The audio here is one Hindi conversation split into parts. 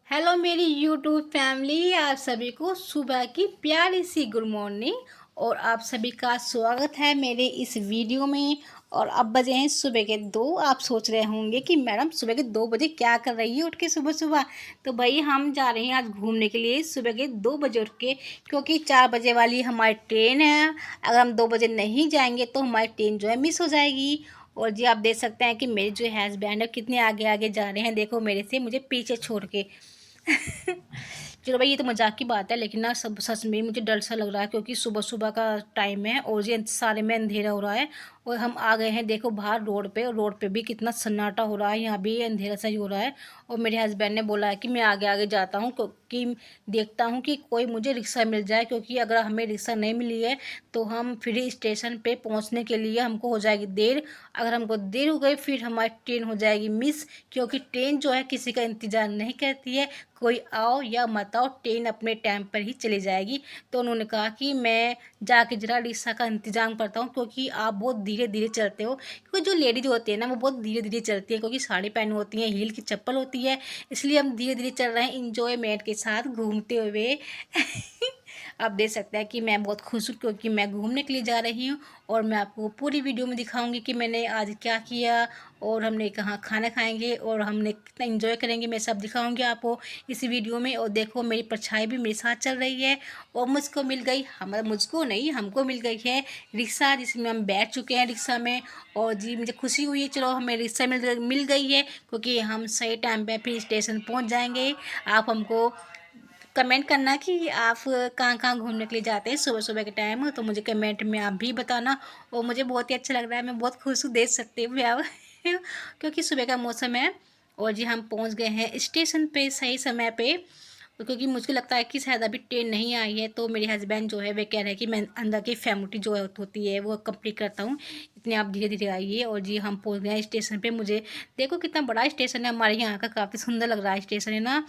हेलो मेरी यूट्यूब फैमिली, आप सभी को सुबह की प्यारी सी गुड मॉर्निंग। और आप सभी का स्वागत है मेरे इस वीडियो में। और अब बजे हैं सुबह के 2। आप सोच रहे होंगे कि मैडम सुबह के 2 बजे क्या कर रही है उठ के सुबह सुबह। तो भाई हम जा रहे हैं आज घूमने के लिए सुबह के 2 बजे उठ के, क्योंकि 4 बजे वाली हमारी ट्रेन है। अगर हम 2 बजे नहीं जाएंगे तो हमारी ट्रेन जो है मिस हो जाएगी। और जी आप देख सकते हैं कि मेरे जो हस्बैंड है कितने आगे आगे जा रहे हैं, देखो मेरे से मुझे पीछे छोड़ के। चलो भाई ये तो मजाक की बात है, लेकिन ना सब सच में मुझे डर सा लग रहा है, क्योंकि सुबह सुबह का टाइम है और ये सारे में अंधेरा हो रहा है। और हम आ गए हैं देखो बाहर रोड पे, और रोड पे भी कितना सन्नाटा हो रहा है, यहाँ भी अंधेरा सा ही हो रहा है। और मेरे हस्बैंड ने बोला है कि मैं आगे आगे जाता हूँ, क्योंकि देखता हूँ कि कोई मुझे रिक्शा मिल जाए, क्योंकि अगर हमें रिक्शा नहीं मिली है तो हम फिर स्टेशन पे पहुँचने के लिए हमको हो जाएगी देर। अगर हमको देर हो गई फिर हमारी ट्रेन हो जाएगी मिस, क्योंकि ट्रेन जो है किसी का इंतज़ार नहीं करती है। कोई आओ या मत आओ, ट्रेन अपने टाइम पर ही चली जाएगी। तो उन्होंने कहा कि मैं जाके जरा रिक्शा का इंतज़ाम करता हूँ, क्योंकि आप बहुत धीरे धीरे चलते हो। क्योंकि जो लेडीज होती है ना वो बहुत धीरे धीरे चलती है, क्योंकि साड़ी पहनी होती है, हील की चप्पल होती है। इसलिए हम धीरे धीरे चल रहे हैं इंजॉयमेंट के साथ घूमते हुए। आप देख सकते हैं कि मैं बहुत खुश हूँ, क्योंकि मैं घूमने के लिए जा रही हूँ। और मैं आपको पूरी वीडियो में दिखाऊंगी कि मैंने आज क्या किया, और हमने कहाँ खाना खाएंगे और हमने कितना एंजॉय करेंगे, मैं सब दिखाऊंगी आपको इस वीडियो में। और देखो मेरी परछाई भी मेरे साथ चल रही है। और मुझको मिल गई, हमारा मुझको नहीं हमको मिल गई है रिक्शा, जिसमें हम बैठ चुके हैं रिक्शा में। और जी मुझे खुशी हुई है, चलो हमें रिक्शा मिल गई है, क्योंकि हम सही टाइम पे फिर स्टेशन पहुंच जाएंगे। आप हमको कमेंट करना कि आप कहाँ कहाँ घूमने के लिए जाते हैं सुबह सुबह के टाइम, तो मुझे कमेंट में आप भी बताना। और मुझे बहुत ही अच्छा लग रहा है, मैं बहुत खुश हूँ, देख सकते हो आप। क्योंकि सुबह का मौसम है। और जी हम पहुँच गए हैं स्टेशन पे सही समय पे। क्योंकि मुझे लगता है कि शायद अभी ट्रेन नहीं आई है, तो मेरे हस्बैंड जो है वे कह रहे हैं कि मैं अंदर की फैमिली जो होती है वो कंप्लीट करता हूँ, इतने आप धीरे धीरे आइए। और जी हम पहुँच गए हैं स्टेशन पे। मुझे देखो कितना बड़ा स्टेशन है हमारे यहाँ का, काफ़ी सुंदर लग रहा है स्टेशन है ना।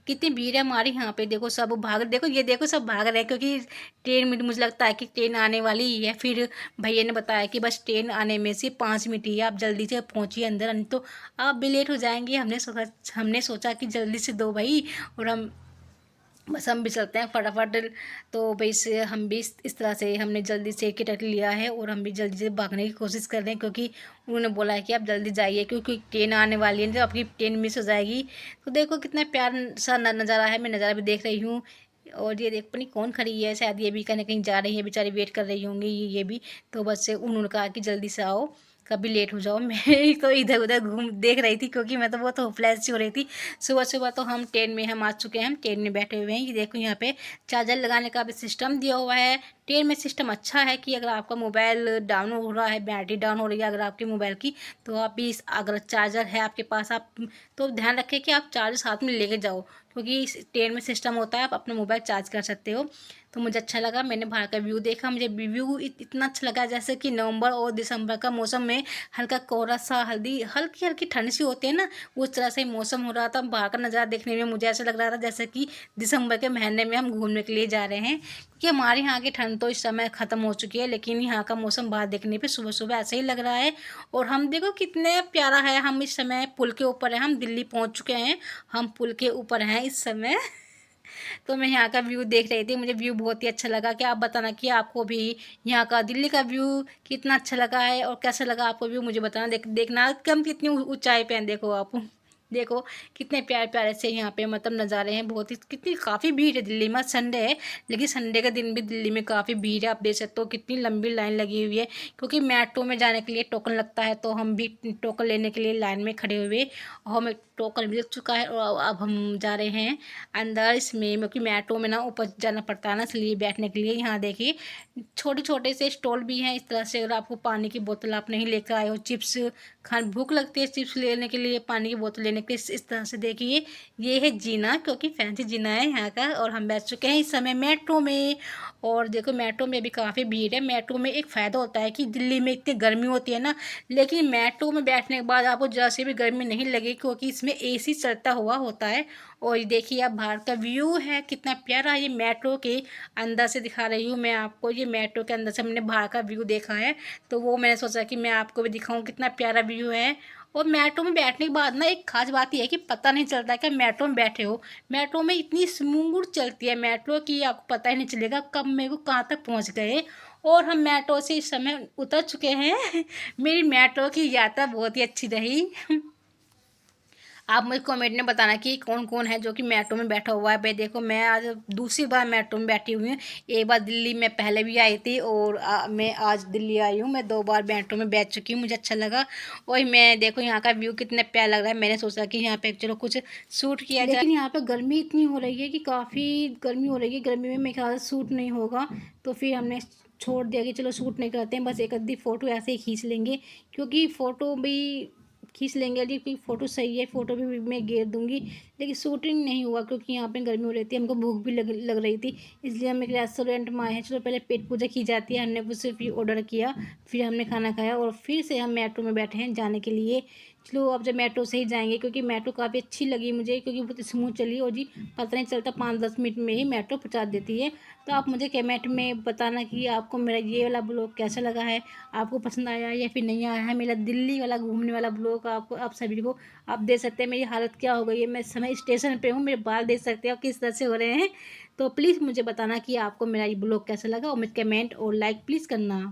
कितनी भीड़ है हमारे यहाँ पे, देखो सब भाग, देखो ये देखो सब भाग रहे हैं, क्योंकि ट्रेन में मुझे लगता है कि ट्रेन आने वाली ही है। फिर भैया ने बताया कि बस ट्रेन आने में से 5 मिनट ही है, आप जल्दी से पहुँचिए अंदर, नहीं तो आप भी लेट हो जाएंगे। हमने सोचा कि जल्दी से दो भाई, और हम बस हम भी चलते हैं फटाफट। तो भाई से हम भी इस तरह से हमने जल्दी से टिकट लिया है, और हम भी जल्दी से भागने की कोशिश कर रहे हैं, क्योंकि उन्होंने बोला है कि आप जल्दी जाइए, क्योंकि ट्रेन आने वाली है, तो आपकी ट्रेन मिस हो जाएगी। तो देखो कितना प्यार सा नज़ारा है, मैं नज़ारा भी देख रही हूँ। और ये देख पता कौन खड़ी है, शायद ये भी कहीं कहीं जा रही है, बेचारी वेट कर रही होंगी ये भी। तो बस उन्होंने कहा कि जल्दी से आओ, कभी लेट हो जाओ। मैं तो इधर उधर घूम देख रही थी, क्योंकि मैं तो बहुत होपलेस सी हो रही थी। सुबह सुबह तो हम ट्रेन में हम आ चुके हैं, हम ट्रेन में बैठे हुए हैं। ये देखो यहाँ पे चार्जर लगाने का भी सिस्टम दिया हुआ है। ट्रेन में सिस्टम अच्छा है कि अगर आपका मोबाइल डाउन हो रहा है, बैटरी डाउन हो रही है अगर आपके मोबाइल की, तो आप भी अगर चार्जर है आपके पास, आप तो ध्यान रखें कि आप चार्जर साथ में लेके जाओ, क्योंकि इस ट्रेन में सिस्टम होता है आप अपना मोबाइल चार्ज कर सकते हो। तो मुझे अच्छा लगा, मैंने बाहर का व्यू देखा, मुझे व्यू इतना अच्छा लगा जैसे कि नवंबर और दिसंबर का मौसम में हल्का कोहरा सा, हल्की हल्की ठंड सी होती है ना, उस तरह से मौसम हो रहा था। बाहर का नज़ारा देखने में मुझे ऐसा लग रहा था जैसे कि दिसंबर के महीने में हम घूमने के लिए जा रहे हैं, क्योंकि हमारे यहाँ की ठंड तो इस समय ख़त्म हो चुकी है, लेकिन यहाँ का मौसम बाहर देखने पे सुबह सुबह ऐसे ही लग रहा है। और हम देखो कितने प्यारा है, हम इस समय पुल के ऊपर हैं, हम दिल्ली पहुँच चुके हैं, हम पुल के ऊपर हैं इस समय। तो मैं यहाँ का व्यू देख रही थी, मुझे व्यू बहुत ही अच्छा लगा। कि आप बताना कि आपको भी यहाँ का दिल्ली का व्यू कितना अच्छा लगा है, और कैसा लगा आपको व्यू मुझे बताना। देखना कि हम कितनी ऊंचाई पे हैं, देखो आप, देखो कितने प्यारे प्यारे से यहाँ पे मतलब नज़ारे हैं। बहुत ही कितनी काफ़ी भीड़ है दिल्ली में, संडे है लेकिन संडे के दिन भी दिल्ली में काफ़ी भीड़ है। आप देख सकते हो कितनी लंबी लाइन लगी हुई है, क्योंकि मेट्रो में जाने के लिए टोकन लगता है, तो हम भी टोकन लेने के लिए लाइन में खड़े हुए, और हमें टोकन मिल चुका है। और अब हम जा रहे हैं अंदर इसमें, क्योंकि मेट्रो में ना ऊपर जाना पड़ता है ना, इसलिए बैठने के लिए। यहाँ देखिए छोटे छोटे से स्टॉल भी हैं इस तरह से, अगर आपको पानी की बोतल आप नहीं लेकर आए हो, चिप्स खान भूख लगती है चिप्स लेने के लिए, पानी की बोतल लेने के लिए, इस तरह से देखिए ये है जीना, क्योंकि फैंसी जीना है यहाँ का। और हम बैठ चुके हैं इस समय मेट्रो में। और देखो मेट्रो में भी काफ़ी भीड़ है। मेट्रो में एक फ़ायदा होता है कि दिल्ली में इतनी गर्मी होती है ना, लेकिन मेट्रो में बैठने के बाद आपको जरा से भी गर्मी नहीं लगेगी, क्योंकि इसमें एसी चलता हुआ होता है। और ये देखिए आप बाहर का व्यू है कितना प्यारा है, ये मेट्रो के अंदर से दिखा रही हूँ मैं आपको। ये मेट्रो के अंदर से हमने बाहर का व्यू देखा है, तो वो मैंने सोचा कि मैं आपको भी दिखाऊँ कितना प्यारा व्यू है। और मेट्रो में बैठने के बाद ना एक ख़ास बात ये है कि पता नहीं चलता कि मेट्रो में बैठे हो। मेट्रो में इतनी स्मूथ चलती है मेट्रो कि आपको पता ही नहीं चलेगा कब मेरे को कहाँ तक पहुँच गए। और हम मेट्रो से इस समय उतर चुके हैं। मेरी मेट्रो की यात्रा बहुत ही अच्छी रही। आप मुझे कमेंट में बताना कि कौन कौन है जो कि मेट्रो में बैठा हुआ है। भाई देखो, मैं आज दूसरी बार मेट्रो में बैठी हुई हूँ। एक बार दिल्ली में पहले भी आई थी और मैं आज दिल्ली आई हूँ। मैं 2 बार मेट्रो में बैठ चुकी हूँ, मुझे अच्छा लगा। और मैं देखो यहाँ का व्यू कितना प्यारा लग रहा है। मैंने सोचा कि यहाँ पे चलो कुछ शूट किया जाए, लेकिन यहाँ पे गर्मी इतनी हो रही है कि काफ़ी गर्मी हो रही है। गर्मी में मेरे ख्याल से शूट नहीं होगा, तो फिर हमने छोड़ दिया कि चलो शूट नहीं करते हैं, बस एक आधी फ़ोटो ऐसे ही खींच लेंगे। क्योंकि फ़ोटो भी खींच लेंगे यदि कोई फ़ोटो सही है, फ़ोटो भी मैं घेर दूँगी। लेकिन शूटिंग नहीं हुआ क्योंकि यहाँ पे गर्मी हो रही थी, हमको भूख भी लग रही थी। इसलिए हम एक रेस्टोरेंट में आए हैं। चलो पहले पेट पूजा की जाती है, हमने उससे फिर ऑर्डर किया, फिर हमने खाना खाया और फिर से हम मेट्रो में बैठे हैं जाने के लिए। चलो अब जब मेट्रो से ही जाएंगे क्योंकि मेट्रो काफ़ी अच्छी लगी मुझे, क्योंकि बहुत स्मूथ चली और जी पता नहीं चलता 5-10 मिनट में ही मेट्रो पहुँचा देती है। तो आप मुझे कमेंट में बताना कि आपको मेरा ये वाला ब्लॉग कैसा लगा है, आपको पसंद आया या फिर नहीं आया है। मेरा दिल्ली वाला घूमने वाला ब्लॉग आपको, आप सभी को आप देख सकते हैं मेरी हालत क्या हो गई है। मैं समय स्टेशन पे हूँ, मेरे बाल देख सकते हैं आप किस तरह से हो रहे हैं। तो प्लीज़ मुझे बताना कि आपको मेरा ये ब्लॉग कैसा लगा और मुझे कमेंट और लाइक प्लीज़ करना।